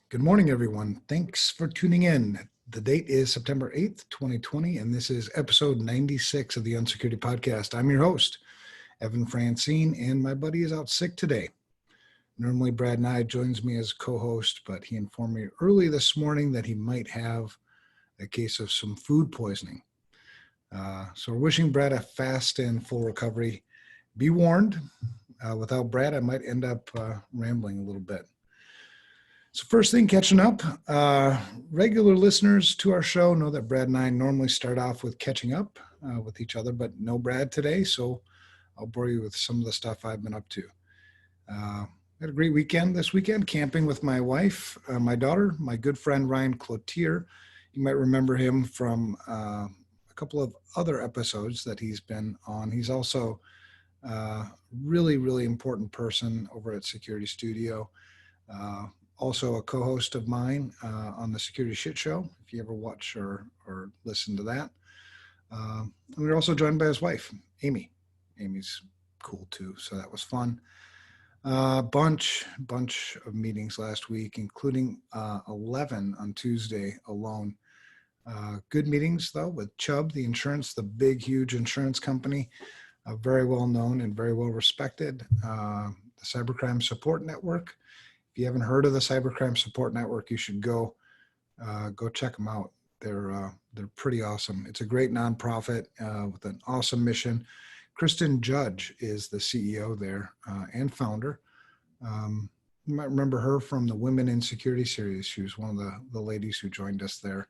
Good morning, everyone. Thanks for tuning in. The date is September 8th, 2020, and this is episode 96 of the UNSECURITY podcast. I'm your host, Evan Francine, and my buddy is out sick today. Normally, Brad Nye joins me as co-host, but he informed me early this morning that he might have a case of some food poisoning. So we're wishing Brad a fast and full recovery. Be warned, without Brad, I might end up rambling a little bit. So first thing, catching up. Regular listeners to our show know that Brad and I normally start off with catching up with each other, but no Brad today, so I'll bore you with some of the stuff I've been up to. Had a great weekend this weekend, camping with my wife, my daughter, my good friend Ryan Cloutier. You might remember him from a couple of other episodes that he's been on. He's also a really, really important person over at Security Studio. Also a co-host of mine on the Security Shit Show, if you ever watch or listen to that. And we were also joined by his wife, Amy. Amy's cool too, so that was fun. Bunch of meetings last week, including 11 on Tuesday alone. Good meetings though with Chubb, the big, huge insurance company, very well known and very well respected. The Cybercrime Support Network. If you haven't heard of the Cybercrime Support Network, you should go check them out. They're pretty awesome. It's a great nonprofit with an awesome mission. Kristen Judge is the CEO there and founder. You might remember her from the Women in Security series. She was one of the ladies who joined us there.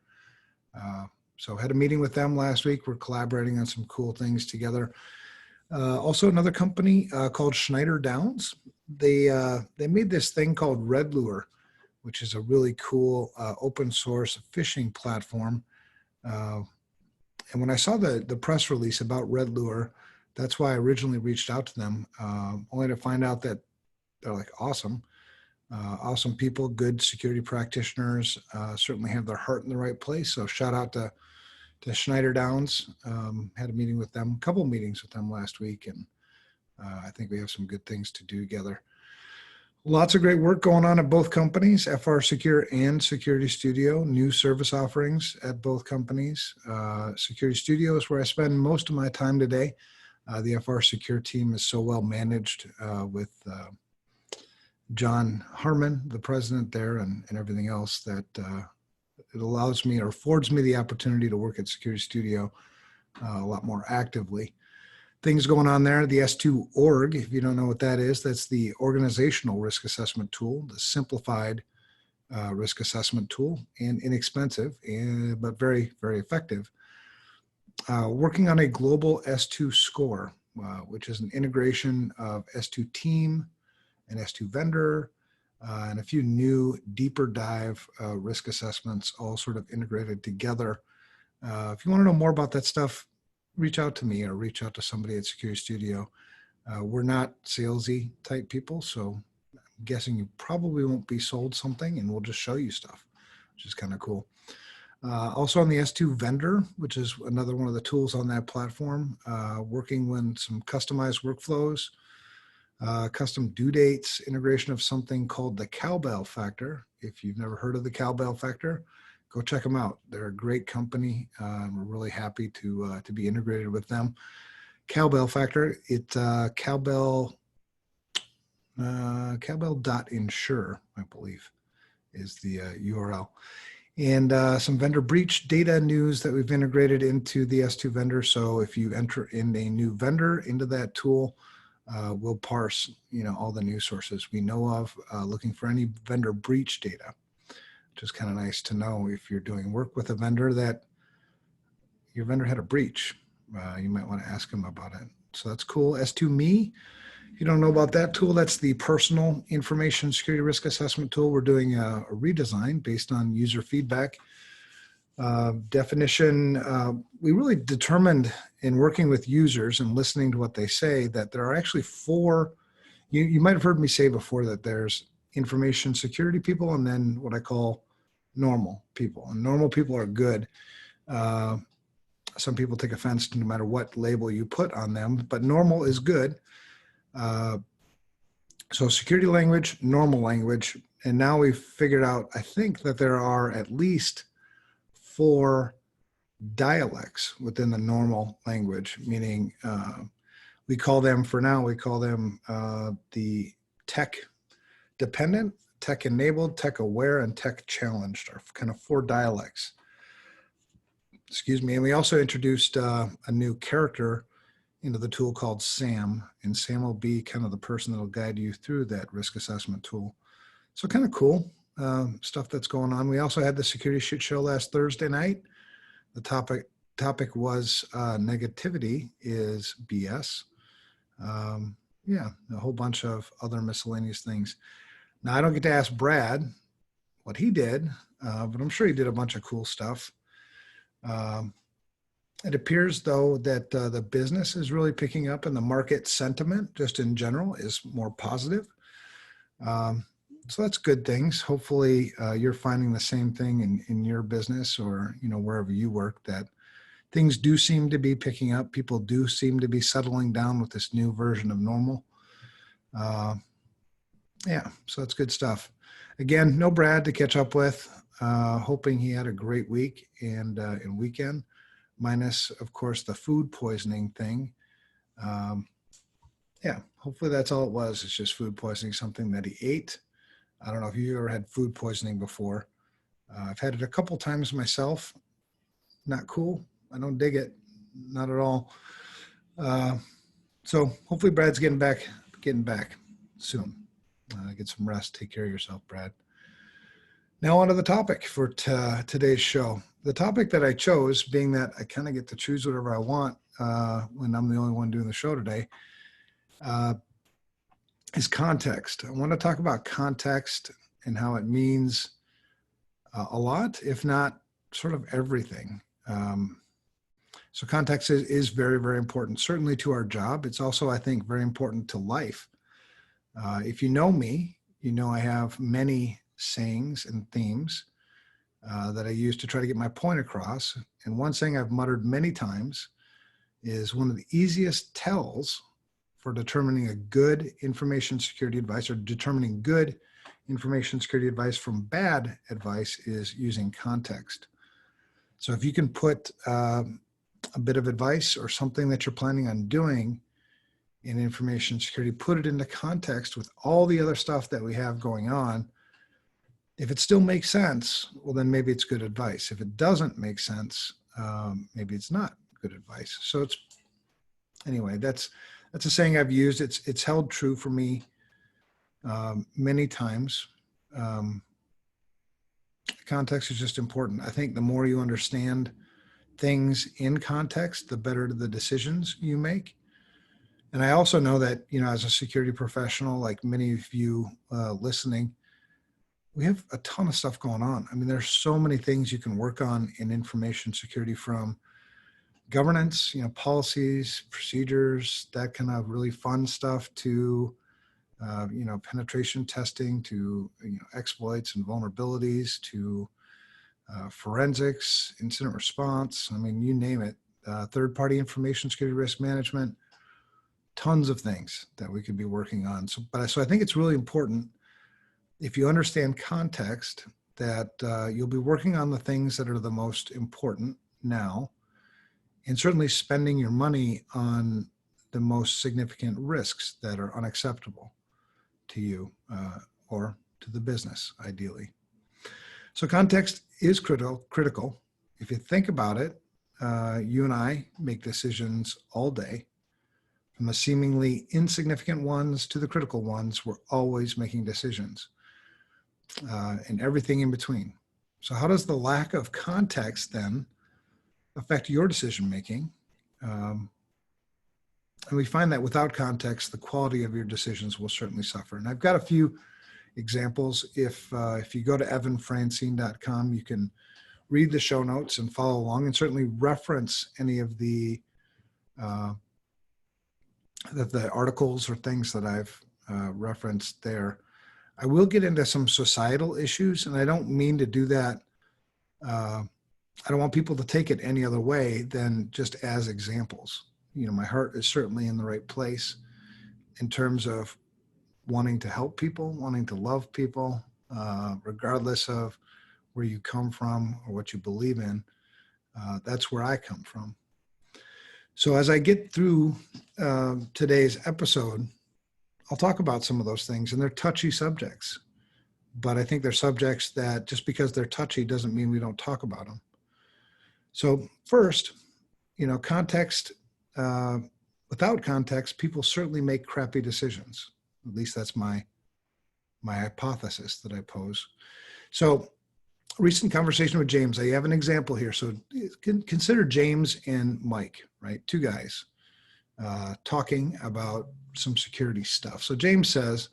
So had a meeting with them last week. We're collaborating on some cool things together. Also another company called Schneider Downs. They made this thing called Red Lure, which is a really cool open source phishing platform. And when I saw the press release about Red Lure, that's why I originally reached out to them, only to find out that they're like awesome people, good security practitioners, certainly have their heart in the right place. So shout out to Schneider Downs. Had a meeting with them, a couple of meetings with them last week, and I think we have some good things to do together. Lots of great work going on at both companies, FRSecure and Security Studio, new service offerings at both companies. Security Studio is where I spend most of my time today. The FRSecure team is so well managed with John Harmon, the president there, and everything else that it allows me or affords me the opportunity to work at Security Studio a lot more actively. Things going on there, the S2 org, if you don't know what that is, that's the organizational risk assessment tool, the simplified risk assessment tool, and inexpensive, but very, very effective. Working on a global S2 score, which is an integration of S2 team and S2 vendor, and a few new deeper dive risk assessments all sort of integrated together. If you want to know more about that stuff, reach out to me or reach out to somebody at Security Studio. We're not salesy type people, so I'm guessing you probably won't be sold something, and we'll just show you stuff, which is kind of cool. Also on the S2 vendor, which is another one of the tools on that platform, working with some customized workflows, custom due dates, integration of something called the Cowbell Factor. If you've never heard of the Cowbell Factor, go check them out. They're a great company. We're really happy to be integrated with them. Cowbell Factor, it's cowbell.insure, I believe, is the URL. And some vendor breach data news that we've integrated into the S2 vendor. So if you enter in a new vendor into that tool, we'll parse, all the news sources we know of, looking for any vendor breach data, which is kind of nice to know if you're doing work with a vendor that your vendor had a breach. You might want to ask them about it. So that's cool. S2Me, if you don't know about that tool, that's the personal information security risk assessment tool. We're doing a redesign based on user feedback. Definition, we really determined in working with users and listening to what they say that there are actually four, you might have heard me say before that there's information security people and then what I call normal people. And normal people are good. Some people take offense to no matter what label you put on them, but normal is good. So security language, normal language, And now we've figured out, I think, that there are at least 4 dialects within the normal language, meaning we call them the tech dependent, tech enabled, tech aware, and tech challenged are kind of 4 dialects. Excuse me. And we also introduced a new character into the tool called Sam, and Sam will be kind of the person that will guide you through that risk assessment tool. So kind of cool stuff that's going on. We also had the security shit show last Thursday night. The topic was negativity is BS. Yeah, a whole bunch of other miscellaneous things. Now, I don't get to ask Brad what he did, but I'm sure he did a bunch of cool stuff. It appears, though, that the business is really picking up and the market sentiment just in general is more positive. So that's good things. Hopefully you're finding the same thing in your business or, wherever you work, that things do seem to be picking up. People do seem to be settling down with this new version of normal. Yeah, so that's good stuff. Again, no Brad to catch up with. Hoping he had a great week and weekend, minus, of course, the food poisoning thing. Yeah, hopefully that's all it was. It's just food poisoning, something that he ate. I don't know if you ever had food poisoning before. I've had it a couple times myself. Not cool. I don't dig it. Not at all. So hopefully Brad's getting back soon. Get some rest. Take care of yourself, Brad. Now on to the topic for today's show. The topic that I chose, being that I kind of get to choose whatever I want when I'm the only one doing the show today, is context. I want to talk about context and how it means a lot, if not sort of everything. So context is very, very important, certainly to our job. It's also, I think, very important to life. If you know me, you know I have many sayings and themes that I use to try to get my point across. And one saying I've muttered many times is one of the easiest tells for determining a good information security advice or determining good information security advice from bad advice is using context. So if you can put a bit of advice or something that you're planning on doing in information security, put it into context with all the other stuff that we have going on. If it still makes sense, well, then maybe it's good advice. If it doesn't make sense, maybe it's not good advice. So anyway, that's a saying I've used. It's held true for me many times. Context is just important. I think the more you understand things in context, the better the decisions you make. And I also know that, as a security professional, like many of you listening, we have a ton of stuff going on. I mean, there's so many things you can work on in information security, from governance, policies, procedures, that kind of really fun stuff, to, penetration testing, to, exploits and vulnerabilities, to forensics, incident response. I mean, you name it. Third-party information security risk management, tons of things that we could be working on. So I think it's really important, if you understand context, that you'll be working on the things that are the most important now, and certainly spending your money on the most significant risks that are unacceptable to you or to the business, ideally. So context is critical. If you think about it, you and I make decisions all day. From the seemingly insignificant ones to the critical ones, we're always making decisions. And everything in between. So how does the lack of context then affect your decision making? And we find that without context, the quality of your decisions will certainly suffer. And I've got a few examples. If you go to evanfrancine.com, you can read the show notes and follow along, and certainly reference any of the articles or things that I've referenced there. I will get into some societal issues, and I don't mean to do that. I don't want people to take it any other way than just as examples. My heart is certainly in the right place in terms of wanting to help people, wanting to love people, regardless of where you come from or what you believe in. That's where I come from. So as I get through today's episode, I'll talk about some of those things, and they're touchy subjects. But I think they're subjects that just because they're touchy doesn't mean we don't talk about them. So first, context, without context, people certainly make crappy decisions. At least that's my hypothesis that I pose. So recent conversation with James, I have an example here. So consider James and Mike, right? Two guys talking about some security stuff. So James says,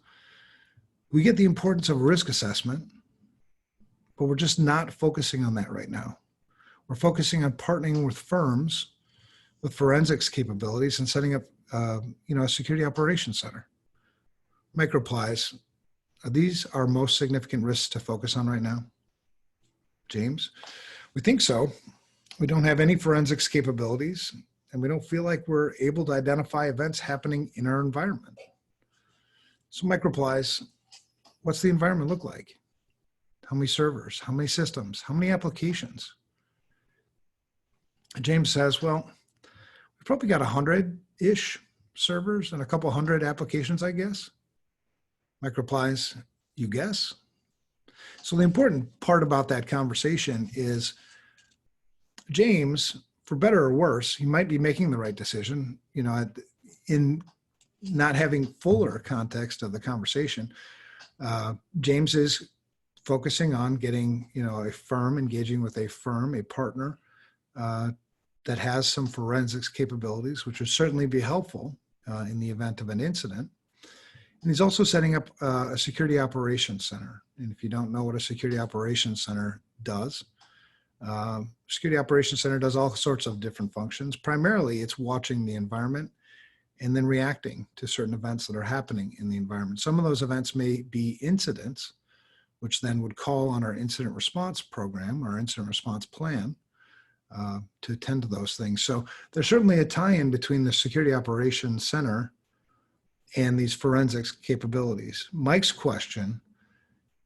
we get the importance of risk assessment, but we're just not focusing on that right now. We're focusing on partnering with firms with forensics capabilities and setting up, a security operations center. Mike replies, are these our most significant risks to focus on right now? James, we think so. We don't have any forensics capabilities, and we don't feel like we're able to identify events happening in our environment. So Mike replies, what's the environment look like? How many servers? How many systems? How many applications? And James says, well, we've probably got 100-ish servers and a couple hundred applications, I guess. Mike replies, you guess? So the important part about that conversation is James, for better or worse, he might be making the right decision, in not having fuller context of the conversation. James is focusing on getting, a firm, engaging with a firm, a partner that has some forensics capabilities, which would certainly be helpful in the event of an incident. And he's also setting up a security operations center. And if you don't know what a security operations center does, security operations center does all sorts of different functions. Primarily, it's watching the environment and then reacting to certain events that are happening in the environment. Some of those events may be incidents, which then would call on our incident response program, our incident response plan, to attend to those things. So there's certainly a tie-in between the security operations center and these forensics capabilities. Mike's question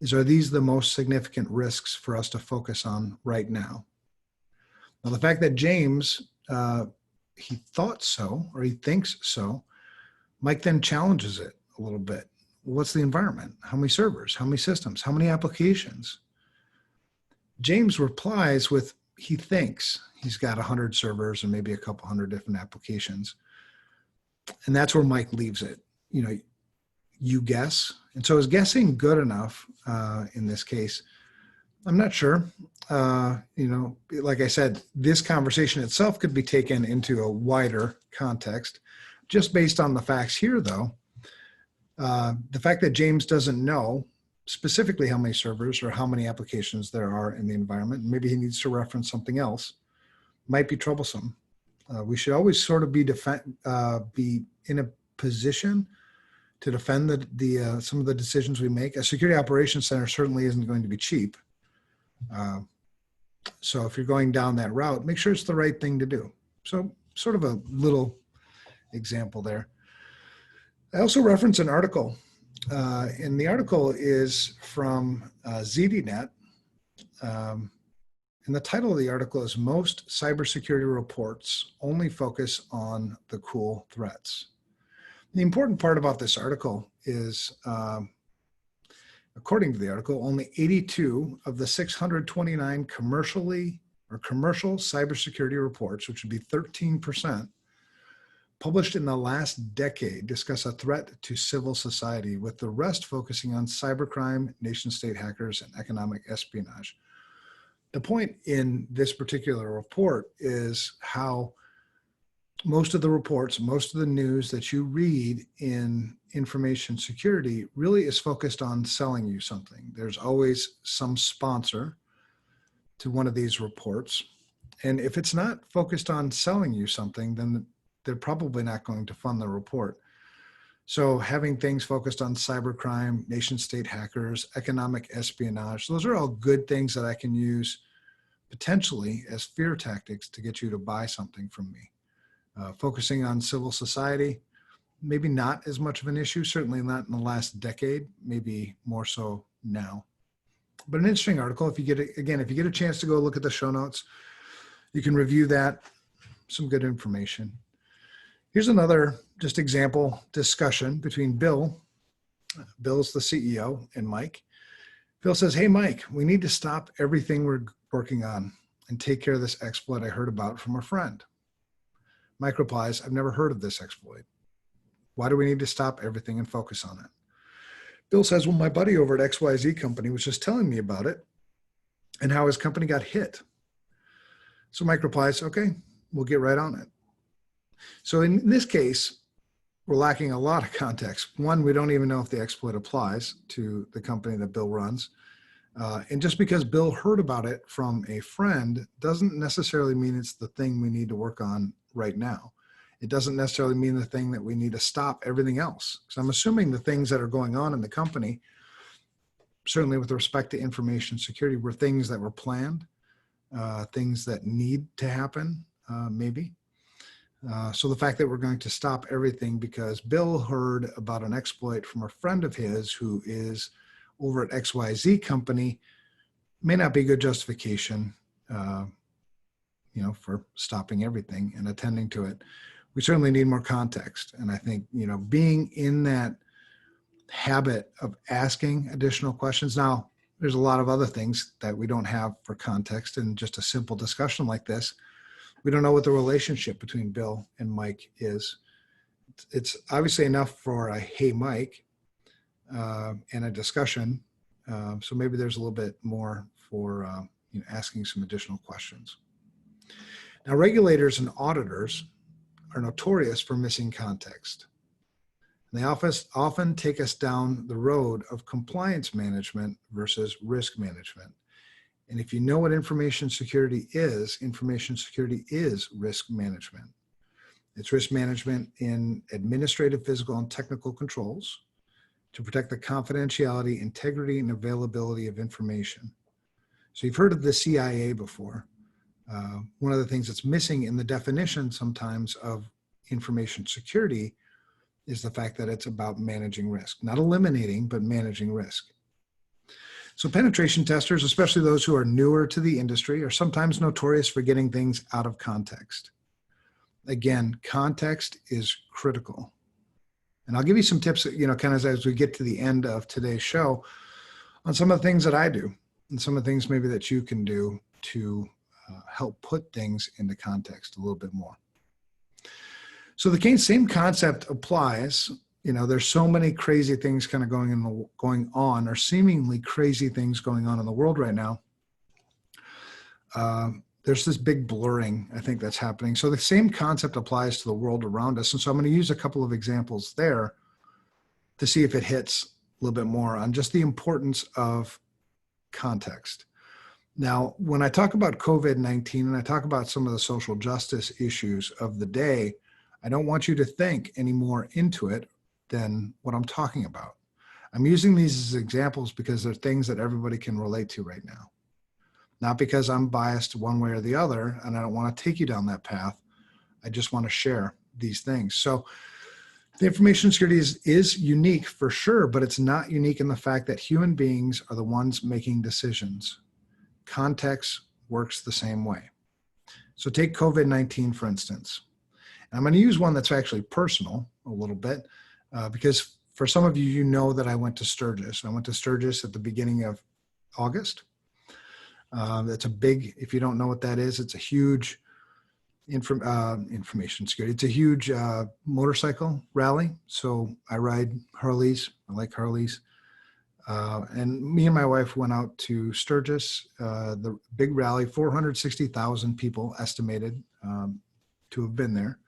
is, are these the most significant risks for us to focus on right now? Now, the fact that James, he thought so, or he thinks so, Mike then challenges it a little bit. What's the environment? How many servers? How many systems? How many applications? James replies with, he thinks he's got 100 servers and maybe a couple hundred different applications. And that's where Mike leaves it. You guess. And so is guessing good enough in this case? I'm not sure. Like I said, this conversation itself could be taken into a wider context. Just based on the facts here, though, the fact that James doesn't know specifically how many servers or how many applications there are in the environment, maybe he needs to reference something else, might be troublesome. We should always sort of be in a position to defend the some of the decisions we make. A security operations center certainly isn't going to be cheap. So if you're going down that route, make sure it's the right thing to do. So sort of a little example there. I also reference an article, and the article is from ZDNet. And the title of the article is Most Cybersecurity Reports Only Focus on the Cool Threats. The important part about this article is, according to the article, only 82 of the 629 commercial cybersecurity reports, which would be 13%, published in the last decade, discuss a threat to civil society, with the rest focusing on cybercrime, nation-state hackers, and economic espionage. The point in this particular report is how most of the reports, most of the news that you read in information security really is focused on selling you something. There's always some sponsor to one of these reports. And if it's not focused on selling you something, then they're probably not going to fund the report. So having things focused on cybercrime, nation-state hackers, economic espionage, those are all good things that I can use potentially as fear tactics to get you to buy something from me. Focusing on civil society, maybe not as much of an issue, certainly not in the last decade, maybe more so now. But an interesting article. If you get a chance to go look at the show notes, you can review that. Some good information. Here's another just example discussion between Bill. Bill's the CEO, and Mike. Bill says, "Hey, Mike, we need to stop everything we're working on and take care of this exploit I heard about from a friend." Mike replies, "I've never heard of this exploit. Why do we need to stop everything and focus on it?" Bill says, "Well, my buddy over at XYZ company was just telling me about it and how his company got hit." So Mike replies, "Okay, we'll get right on it." So in this case, we're lacking a lot of context. One, we don't even know if the exploit applies to the company that Bill runs. And just because Bill heard about it from a friend doesn't necessarily mean it's the thing we need to work on right now. It doesn't necessarily mean the thing that we need to stop everything else. Because I'm assuming the things that are going on in the company, certainly with respect to information security, were things that were planned, things that need to happen, maybe. So the fact that we're going to stop everything because Bill heard about an exploit from a friend of his who is over at XYZ company may not be good justification, for stopping everything and attending to it. We certainly need more context. And I think, being in that habit of asking additional questions. Now, there's a lot of other things that we don't have for context in just a simple discussion like this. We don't know what the relationship between Bill and Mike is. It's obviously enough for a "Hey, Mike," and a discussion. So maybe there's a little bit more for asking some additional questions. Now, regulators and auditors are notorious for missing context. And they often take us down the road of compliance management versus risk management. And if you know what information security is risk management. It's risk management in administrative, physical, and technical controls to protect the confidentiality, integrity, and availability of information. So you've heard of the CIA before. One of the things that's missing in the definition sometimes of information security is the fact that it's about managing risk, not eliminating, but managing risk. So penetration testers, especially those who are newer to the industry, are sometimes notorious for getting things out of context. Again, context is critical. And I'll give you some tips, kind of as we get to the end of today's show on some of the things that I do and some of the things maybe that you can do to help put things into context a little bit more. So the same concept applies. There's so many crazy things kind of going on, or seemingly crazy things going on in the world right now. There's this big blurring, I think, that's happening. So the same concept applies to the world around us. And so I'm going to use a couple of examples there to see if it hits a little bit more on just the importance of context. Now, when I talk about COVID-19 and I talk about some of the social justice issues of the day, I don't want you to think any more into it than what I'm talking about. I'm using these as examples because they're things that everybody can relate to right now. Not because I'm biased one way or the other, and I don't want to take you down that path. I just want to share these things. So the information security is unique for sure, but it's not unique in the fact that human beings are the ones making decisions. Context works the same way. So take COVID-19, for instance. And I'm going to use one that's actually personal a little bit because for some of you, that I went to Sturgis. I went to Sturgis at the beginning of August. That's a big, if you don't know what that is, it's a huge information security. It's a huge motorcycle rally. So I ride Harleys. I like Harleys. And me and my wife went out to Sturgis, the big rally, 460,000 people estimated to have been there.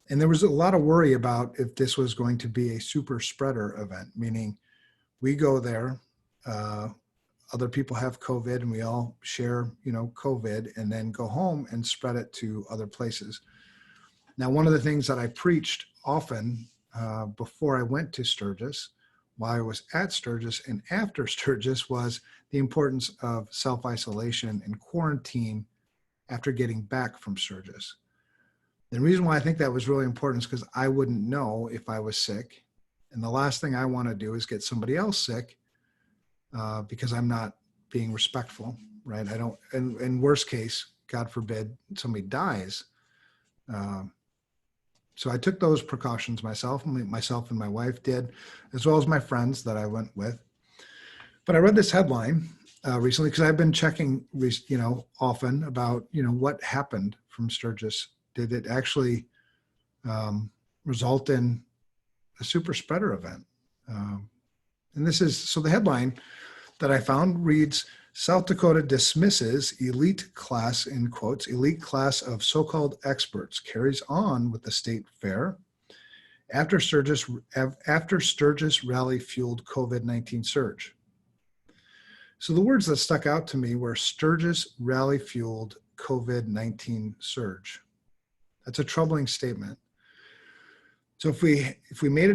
And there was a lot of worry about if this was going to be a super spreader event, meaning we go there, other people have COVID and we all share, COVID and then go home and spread it to other places. Now, one of the things that I preached often before I went to Sturgis, while I was at Sturgis and after Sturgis, was the importance of self-isolation and quarantine after getting back from Sturgis. The reason why I think that was really important is because I wouldn't know if I was sick. And the last thing I want to do is get somebody else sick because I'm not being respectful, right? I don't, and in worst case, God forbid, somebody dies. So I took those precautions myself and my wife did, as well as my friends that I went with. But I read this headline recently because I've been checking, often about, what happened from Sturgis. Did it actually result in a super spreader event? And so the headline that I found reads, South Dakota dismisses elite class, in quotes, elite class of so-called experts, carries on with the state fair after Sturgis rally fueled COVID-19 surge. So the words that stuck out to me were Sturgis rally fueled COVID-19 surge. That's a troubling statement. So if we made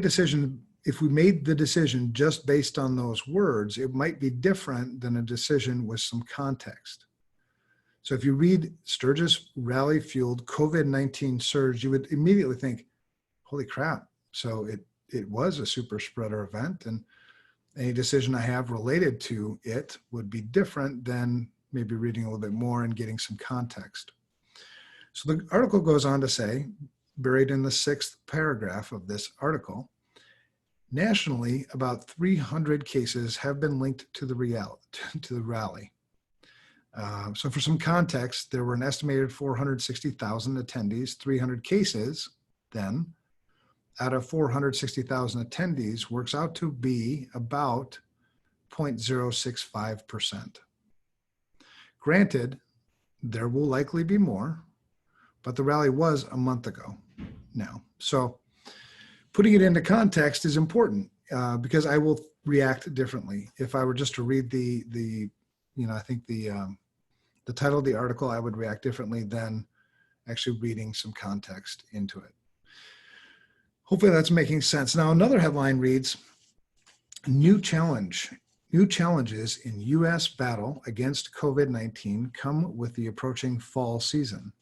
the decision just based on those words, it might be different than a decision with some context. So if you read Sturgis rally fueled COVID-19 surge, you would immediately think, holy crap. So it was a super spreader event, and any decision I have related to it would be different than maybe reading a little bit more and getting some context. So the article goes on to say, buried in the 6th paragraph of this article, nationally, about 300 cases have been linked to the rally. So for some context, there were an estimated 460,000 attendees, 300 cases then, out of 460,000 attendees works out to be about 0.065%. Granted, there will likely be more, but the rally was a month ago now. So putting it into context is important because I will react differently. If I were just to read the title of the article, I would react differently than actually reading some context into it. Hopefully that's making sense. Now, another headline reads, New challenges in U.S. battle against COVID-19 come with the approaching fall season.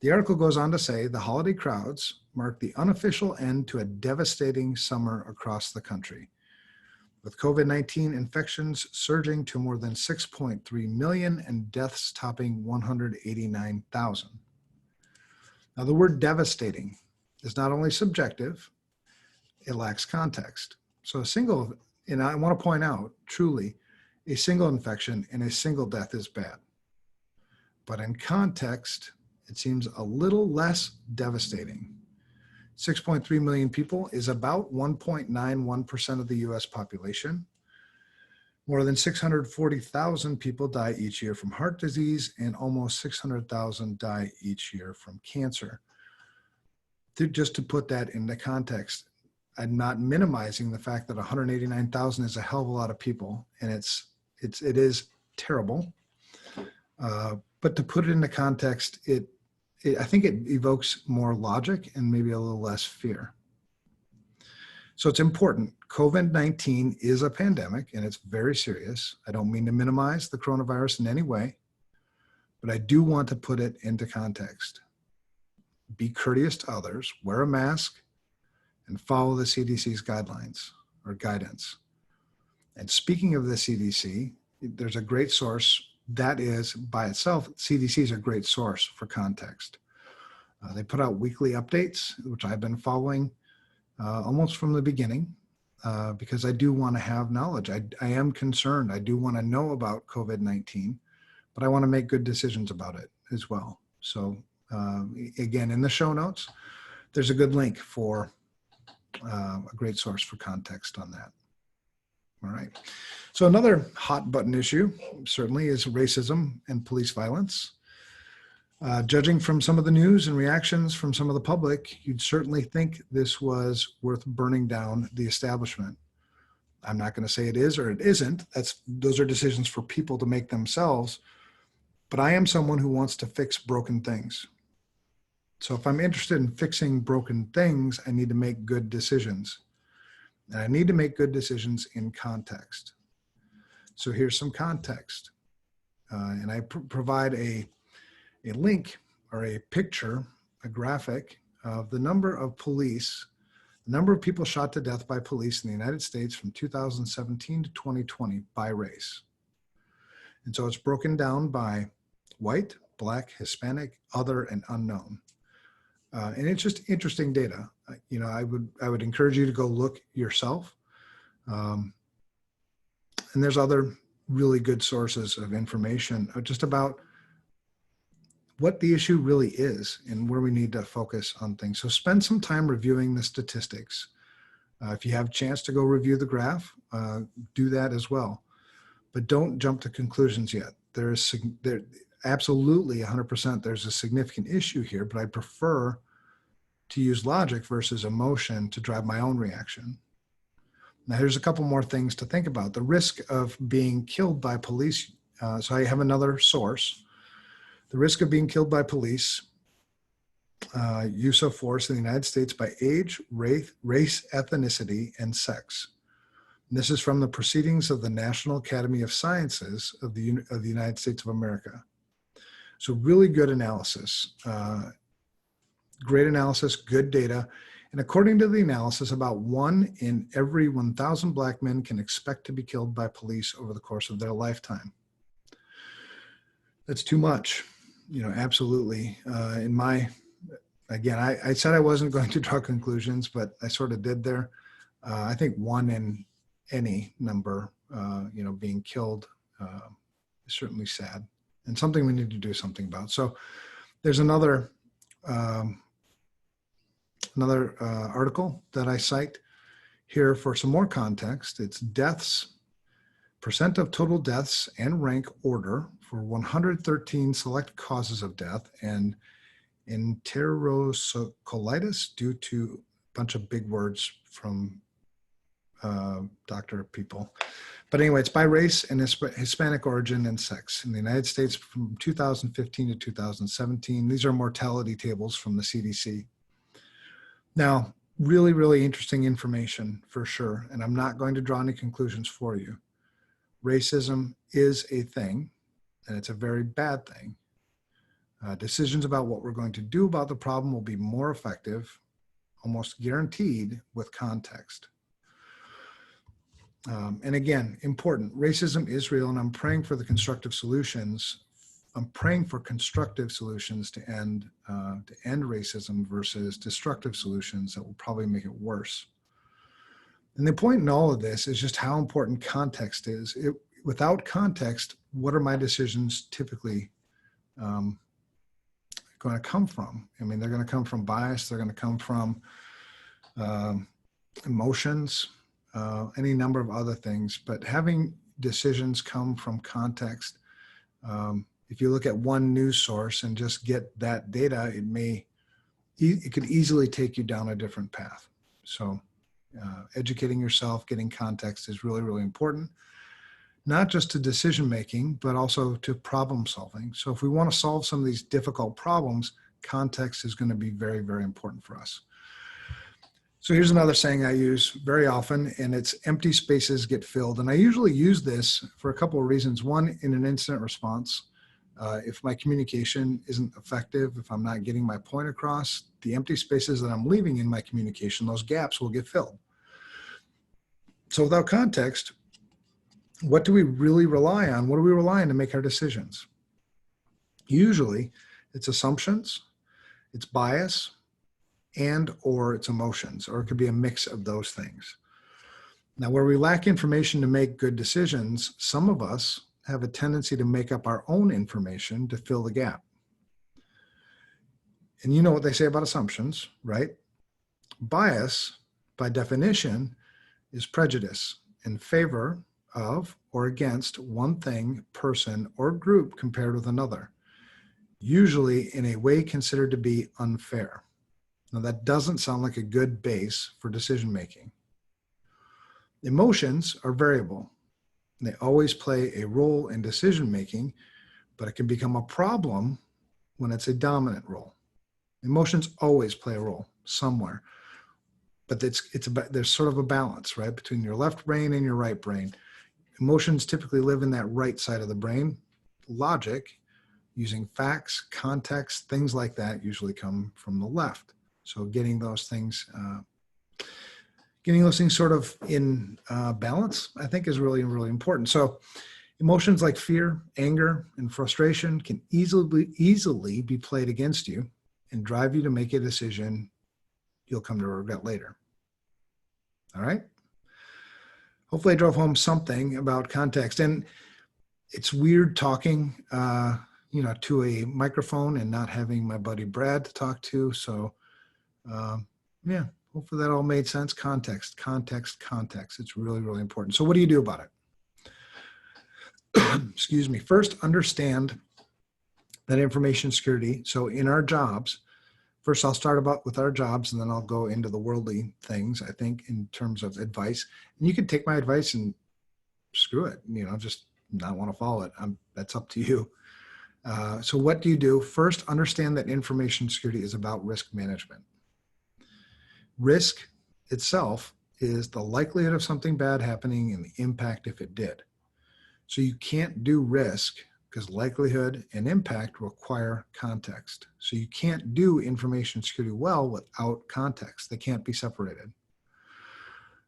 The article goes on to say the holiday crowds mark the unofficial end to a devastating summer across the country, with COVID-19 infections surging to more than 6.3 million and deaths topping 189,000. Now, the word devastating is not only subjective, it lacks context. So and I want to point out, truly, a single infection and a single death is bad. But in context, it seems a little less devastating. 6.3 million people is about 1.91% of the US population. More than 640,000 people die each year from heart disease, and almost 600,000 die each year from cancer. Just to put that into context, I'm not minimizing the fact that 189,000 is a hell of a lot of people, and it is terrible. But to put it into context, I think it evokes more logic and maybe a little less fear. So it's important. COVID-19 is a pandemic, and it's very serious. I don't mean to minimize the coronavirus in any way, but I do want to put it into context. Be courteous to others, wear a mask, and follow the CDC's guidelines or guidance. And speaking of the CDC, there's a great source that is by itself, CDC is a great source for context. They put out weekly updates, which I've been following almost from the beginning because I do want to have knowledge. I am concerned. I do want to know about COVID-19, but I want to make good decisions about it as well. So again, in the show notes, there's a good link for a great source for context on that. All right. So another hot button issue certainly is racism and police violence. Judging from some of the news and reactions from some of the public, you'd certainly think this was worth burning down the establishment. I'm not going to say it is or it isn't. Those are decisions for people to make themselves. But I am someone who wants to fix broken things. So if I'm interested in fixing broken things, I need to make good decisions. And I need to make good decisions in context. So here's some context. And I provide a link or a picture, a graphic of the number of police The number of people shot to death by police in the United States from 2017 to 2020 by race. And so it's broken down by white, black, Hispanic, other, and unknown. And it's just interesting data. I would encourage you to go look yourself. And there's other really good sources of information just about what the issue really is and where we need to focus on things. So spend some time reviewing the statistics. If you have a chance to go review the graph, do that as well. But don't jump to conclusions yet. There absolutely 100% there's a significant issue here, but I prefer to use logic versus emotion to drive my own reaction. Now, here's a couple more things to think about. The risk of being killed by police. So I have another source. The risk of being killed by police, use of force in the United States by age, race, ethnicity, and sex. And this is from the Proceedings of the National Academy of Sciences of the United States of America. So really good analysis, great analysis, good data. And according to the analysis, about 1 in every 1,000 Black men can expect to be killed by police over the course of their lifetime. That's too much, absolutely. I said I wasn't going to draw conclusions, but I sort of did there. I think 1 in any number, being killed is certainly sad and something we need to do something about. So there's another article that I cite here for some more context. It's deaths, percent of total deaths and rank order for 113 select causes of death and enterocolitis due to a bunch of big words from doctor people. But anyway, it's by race and Hispanic origin and sex. In the United States from 2015 to 2017, these are mortality tables from the CDC. Now, really, really interesting information for sure. And I'm not going to draw any conclusions for you. Racism is a thing, and it's a very bad thing. Decisions about what we're going to do about the problem will be more effective, almost guaranteed, with context. And again, important, racism is real, and I'm praying for the constructive solutions. I'm praying for constructive solutions to end racism versus destructive solutions that will probably make it worse. And the point in all of this is just how important context is. Without context, what are my decisions typically going to come from? I mean, they're going to come from bias. They're going to come from emotions, any number of other things. But having decisions come from context, if you look at one news source and just get that data, it could easily take you down a different path. So educating yourself, getting context is really, really important, not just to decision making, but also to problem solving. So if we want to solve some of these difficult problems, context is going to be very, very important for us. So here's another saying I use very often, and it's empty spaces get filled. And I usually use this for a couple of reasons. One, in an incident response, if my communication isn't effective, if I'm not getting my point across, the empty spaces that I'm leaving in my communication, those gaps will get filled. So without context, what do we really rely on? What do we rely on to make our decisions? Usually it's assumptions, it's bias, or it's emotions, or it could be a mix of those things. Now, where we lack information to make good decisions, some of us have a tendency to make up our own information to fill the gap. And you know what they say about assumptions, right? Bias, by definition, is prejudice in favor of or against one thing, person, or group compared with another, usually in a way considered to be unfair. Now, that doesn't sound like a good base for decision making. Emotions are variable. They always play a role in decision making, but it can become a problem when it's a dominant role. Emotions always play a role somewhere, but there's sort of a balance, right, between your left brain and your right brain. Emotions typically live in that right side of the brain. Logic, using facts, context, things like that usually come from the left. So getting those things Getting those things sort of in balance, I think, is really, really important. So emotions like fear, anger, and frustration can easily be played against you and drive you to make a decision you'll come to regret later. All right? Hopefully I drove home something about context. And it's weird talking, to a microphone and not having my buddy Brad to talk to. So, hopefully that all made sense. Context. It's really, really important. So what do you do about it? Excuse me. First, understand that information security. So in our jobs, first I'll start with our jobs, and then I'll go into the worldly things, I think, in terms of advice. And you can take my advice and screw it, just not want to follow it. That's up to you. So what do you do? First, understand that information security is about risk management. Risk itself is the likelihood of something bad happening and the impact if it did. So you can't do risk because likelihood and impact require context. So you can't do information security well without context. They can't be separated.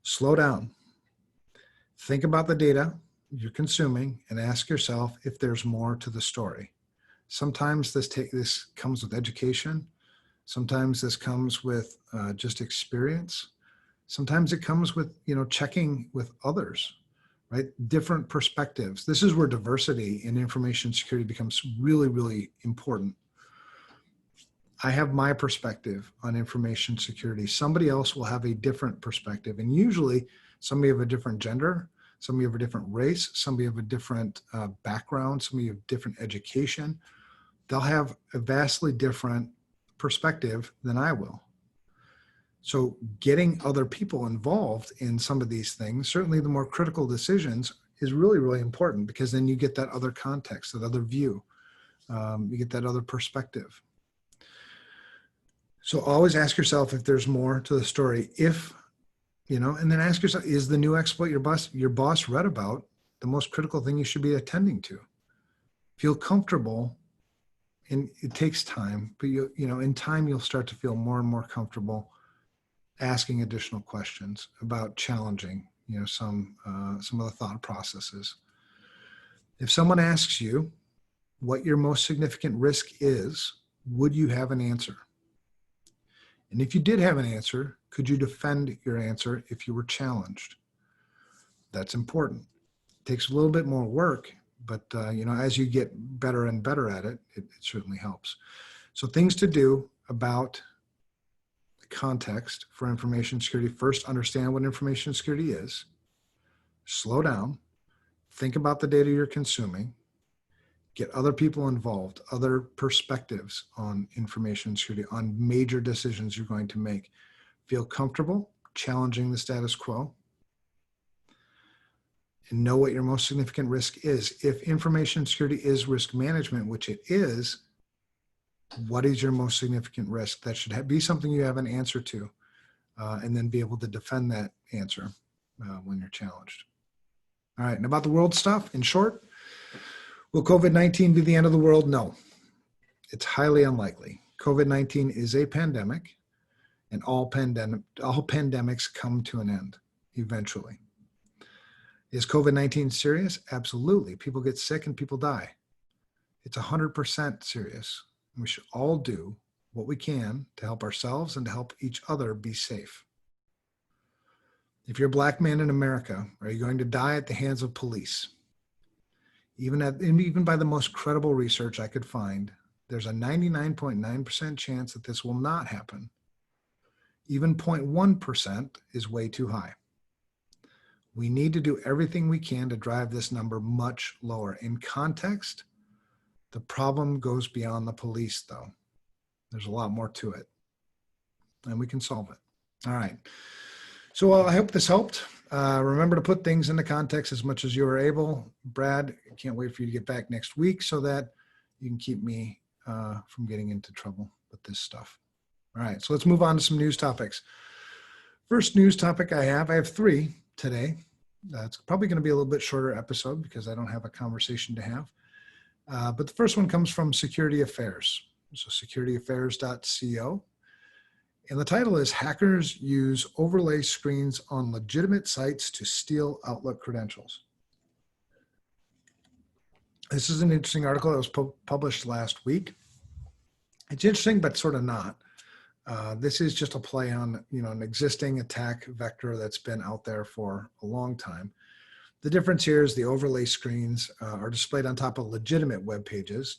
Slow down. Think about the data you're consuming and ask yourself if there's more to the story. Sometimes this comes with education. Sometimes this comes with just experience. Sometimes it comes with, checking with others, right? Different perspectives. This is where diversity in information security becomes really, really important. I have my perspective on information security. Somebody else will have a different perspective. And usually somebody of a different gender, somebody of a different race, somebody of a different background, somebody of different education. They'll have a vastly different perspective than I will. So getting other people involved in some of these things, certainly the more critical decisions, is really, really important, because then you get that other context, that other view. You get that other perspective. So always ask yourself if there's more to the story. And then ask yourself, is the new exploit your boss read about the most critical thing you should be attending to? Feel comfortable, and it takes time, but in time you'll start to feel more and more comfortable asking additional questions about challenging, some of the thought processes. If someone asks you what your most significant risk is, would you have an answer? And if you did have an answer, could you defend your answer if you were challenged? That's important. It takes a little bit more work, but as you get better and better at it, it certainly helps. So things to do about the context for information security. First, understand what information security is. Slow down. Think about the data you're consuming. Get other people involved, other perspectives on information security, on major decisions you're going to make. Feel comfortable challenging the status quo. And know what your most significant risk is. If information security is risk management, which it is, what is your most significant risk? That should be something you have an answer to, and then be able to defend that answer when you're challenged. All right, and about the world stuff, in short, will COVID-19 be the end of the world? No, it's highly unlikely. COVID-19 is a pandemic, and all pandemics come to an end eventually. Is COVID-19 serious? Absolutely. People get sick and people die. It's 100% serious. And we should all do what we can to help ourselves and to help each other be safe. If you're a black man in America, are you going to die at the hands of police? Even by the most credible research I could find, there's a 99.9% chance that this will not happen. Even 0.1% is way too high. We need to do everything we can to drive this number much lower. In context, the problem goes beyond the police, though. There's a lot more to it, and we can solve it. All right. So I hope this helped. Remember to put things into context as much as you are able. Brad, I can't wait for you to get back next week so that you can keep me from getting into trouble with this stuff. All right, so let's move on to some news topics. First news topic I have three today. It's probably going to be a little bit shorter episode because I don't have a conversation to have. But the first one comes from Security Affairs. So securityaffairs.co. And the title is Hackers Use Overlay Screens on Legitimate Sites to Steal Outlook Credentials. This is an interesting article that was published last week. It's interesting, but sort of not. This is just a play on, an existing attack vector that's been out there for a long time. The difference here is the overlay screens are displayed on top of legitimate web pages,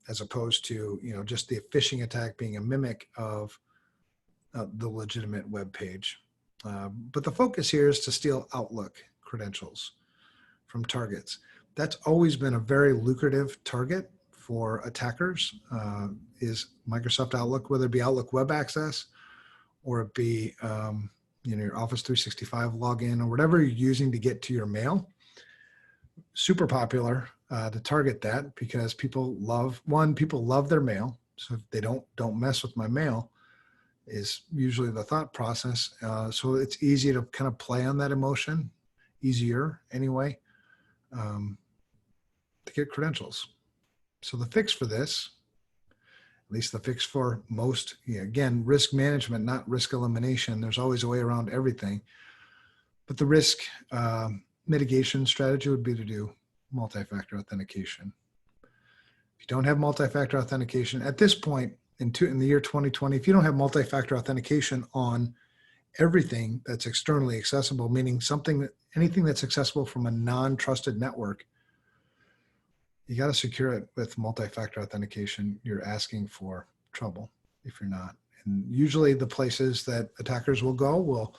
as opposed to, just the phishing attack being a mimic of the legitimate web page. But the focus here is to steal Outlook credentials from targets. That's always been a very lucrative target for attackers, is Microsoft Outlook, whether it be Outlook Web Access or it be your Office 365 login or whatever you're using to get to your mail. Super popular to target that because people love their mail. So if they don't mess with my mail is usually the thought process. So it's easy to kind of play on that emotion, easier anyway, to get credentials. So the fix for this, at least the fix for most, again, risk management, not risk elimination. There's always a way around everything. But the risk mitigation strategy would be to do multi-factor authentication. If you don't have multi-factor authentication, at this point in the year 2020, if you don't have multi-factor authentication on everything that's externally accessible, meaning anything that's accessible from a non-trusted network, you got to secure it with multi-factor authentication. You're asking for trouble if you're not. And usually the places that attackers will go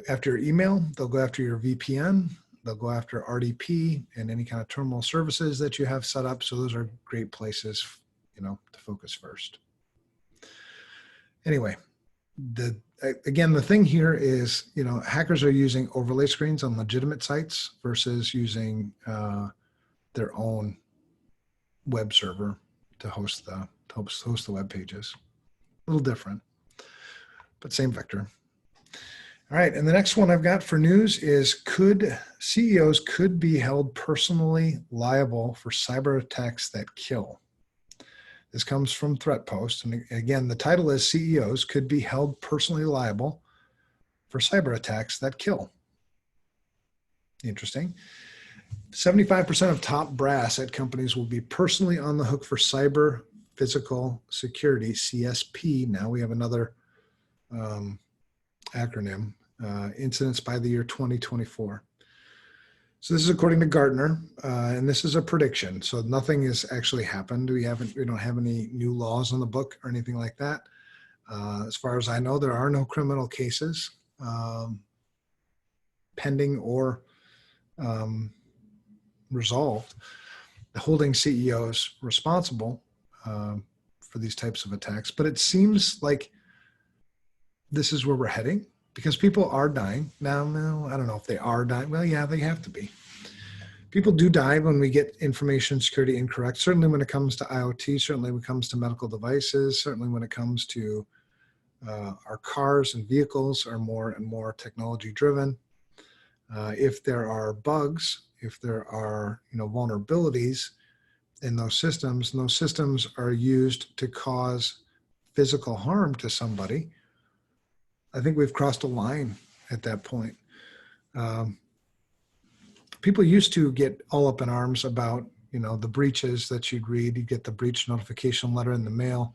after your email, they'll go after your VPN, they'll go after RDP and any kind of terminal services that you have set up. So those are great places, to focus first. Anyway, the thing here is, hackers are using overlay screens on legitimate sites versus using their own web server to host the web pages. A little different, but same vector. All right, and the next one I've got for news is CEOs could be held personally liable for cyber attacks that kill. This comes from ThreatPost, and again, the title is CEOs could be held personally liable for cyber attacks that kill. Interesting. 75% of top brass at companies will be personally on the hook for cyber physical security, CSP. Now we have another acronym, incidents by the year 2024. So this is according to Gartner, and this is a prediction. So nothing has actually happened. We don't have any new laws on the book or anything like that. As far as I know, there are no criminal cases pending or resolved, holding CEOs responsible for these types of attacks. But it seems like this is where we're heading because people are dying. Now, I don't know if they are dying. Well, yeah, they have to be. People do die when we get information security incorrect, certainly when it comes to IoT, certainly when it comes to medical devices, certainly when it comes to our cars and vehicles are more and more technology driven. If there are bugs, if there are vulnerabilities in those systems, and those systems are used to cause physical harm to somebody, I think we've crossed a line at that point. People used to get all up in arms about the breaches that you'd read. You'd get the breach notification letter in the mail,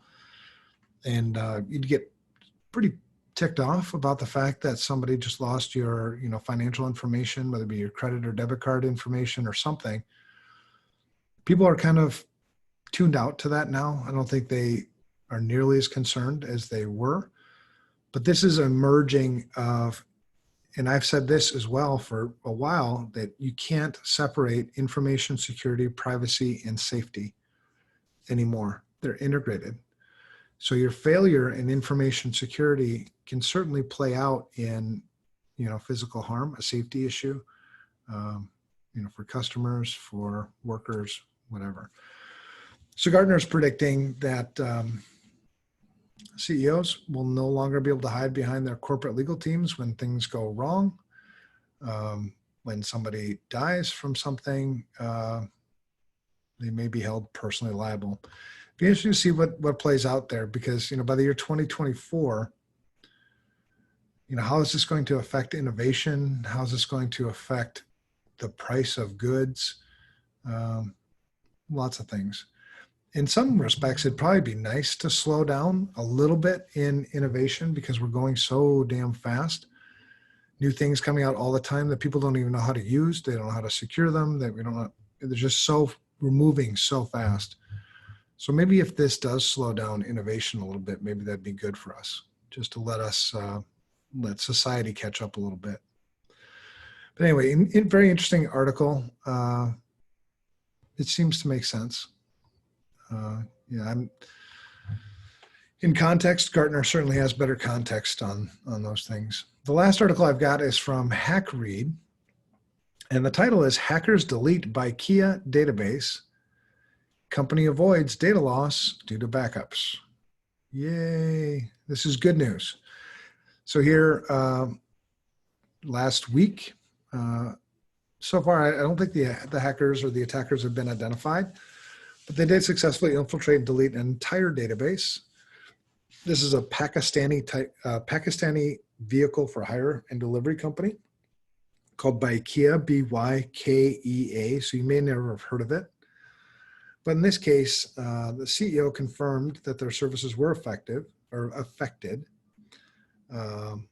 and you'd get pretty ticked off about the fact that somebody just lost your financial information, whether it be your credit or debit card information or something. People are kind of tuned out to that now. I don't think they are nearly as concerned as they were, but this is emerging of, and I've said this as well for a while, that you can't separate information security, privacy, and safety anymore. They're integrated. So your failure in information security can certainly play out in, physical harm, a safety issue, for customers, for workers, whatever. So Gartner is predicting that CEOs will no longer be able to hide behind their corporate legal teams when things go wrong. When somebody dies from something, they may be held personally liable. Be interesting to see what plays out there, because, by the year 2024, how is this going to affect innovation? How is this going to affect the price of goods? Lots of things. In some respects, it'd probably be nice to slow down a little bit in innovation, because we're going so damn fast. New things coming out all the time that people don't even know how to use. They don't know how to secure them. That we don't know. They're just we're moving so fast. So maybe if this does slow down innovation a little bit, maybe that'd be good for us, just to let society catch up a little bit. But anyway, in very interesting article. It seems to make sense. I'm in context. Gartner certainly has better context on those things. The last article I've got is from HackRead, and the title is "Hackers Delete IKEA Database. Company Avoids Data Loss Due to Backups." Yay! This is good news. So here, last week, so far, I don't think the hackers or the attackers have been identified, but they did successfully infiltrate and delete an entire database. This is a Pakistani vehicle for hire and delivery company called Bykea, Bykea. So you may never have heard of it. But in this case, the CEO confirmed that their services were affected. But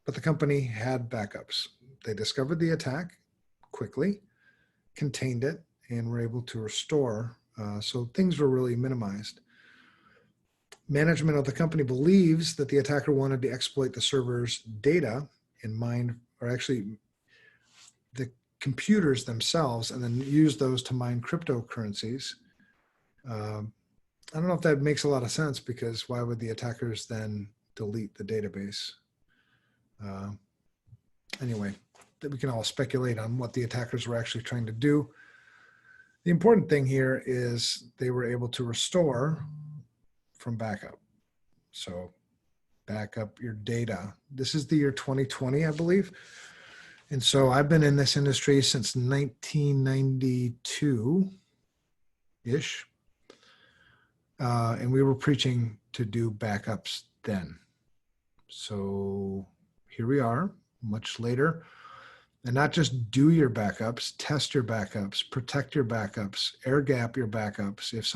the company had backups. They discovered the attack quickly, contained it, and were able to restore. So things were really minimized. Management of the company believes that the attacker wanted to exploit the server's data and mine, or actually the computers themselves, and then use those to mine cryptocurrencies. I don't know if that makes a lot of sense, because why would the attackers then delete the database? Anyway, we can all speculate on what the attackers were actually trying to do. The important thing here is they were able to restore from backup. So back up your data. This is the year 2020, I believe. And so I've been in this industry since 1992-ish. And we were preaching to do backups then. So here we are, much later. And not just do your backups, test your backups, protect your backups, air gap your backups. If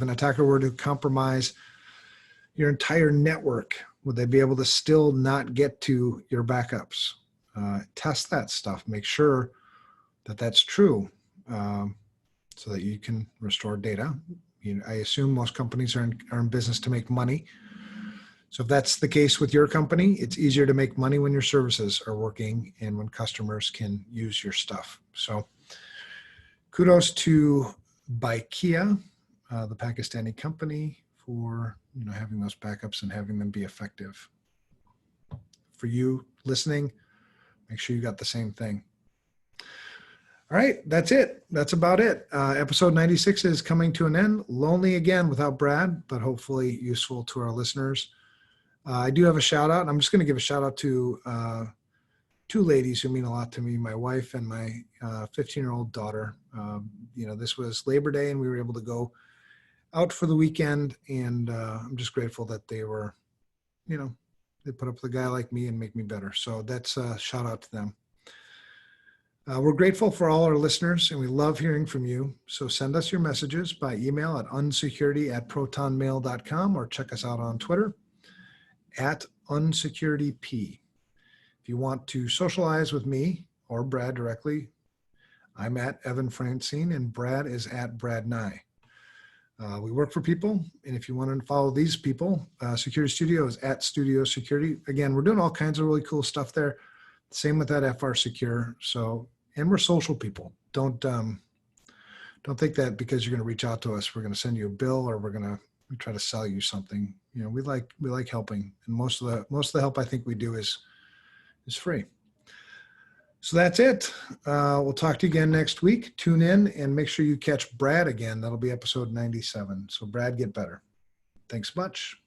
an attacker were to compromise your entire network, would they be able to still not get to your backups? Test that stuff. Make sure that that's true, so that you can restore data. I assume most companies are in business to make money. So if that's the case with your company, it's easier to make money when your services are working and when customers can use your stuff. So kudos to Bykea, the Pakistani company, for having those backups and having them be effective. For you listening, make sure you got the same thing. All right, that's it. That's about it. Episode 96 is coming to an end. Lonely again without Brad, but hopefully useful to our listeners. I do have a shout out. I'm just going to give a shout out to two ladies who mean a lot to me, my wife and my 15-year-old daughter. This was Labor Day and we were able to go out for the weekend, and I'm just grateful that they were, they put up with a guy like me and make me better. So that's a shout out to them. We're grateful for all our listeners, and we love hearing from you. So send us your messages by email at unsecurity@protonmail.com, or check us out on Twitter @unsecurityp. If you want to socialize with me or Brad directly, I'm at Evan Francine, and Brad is at Brad Nye. We work for people, and if you want to follow these people, Security Studio is at Studio Security. Again, we're doing all kinds of really cool stuff there. Same with that FRSecure. So, and we're social people. Don't think that because you're going to reach out to us, we're going to send you a bill or we're going to try to sell you something. We like helping, and most of the help I think we do is free. So that's it. We'll talk to you again next week. Tune in and make sure you catch Brad again. That'll be episode 97. So Brad, get better. Thanks much.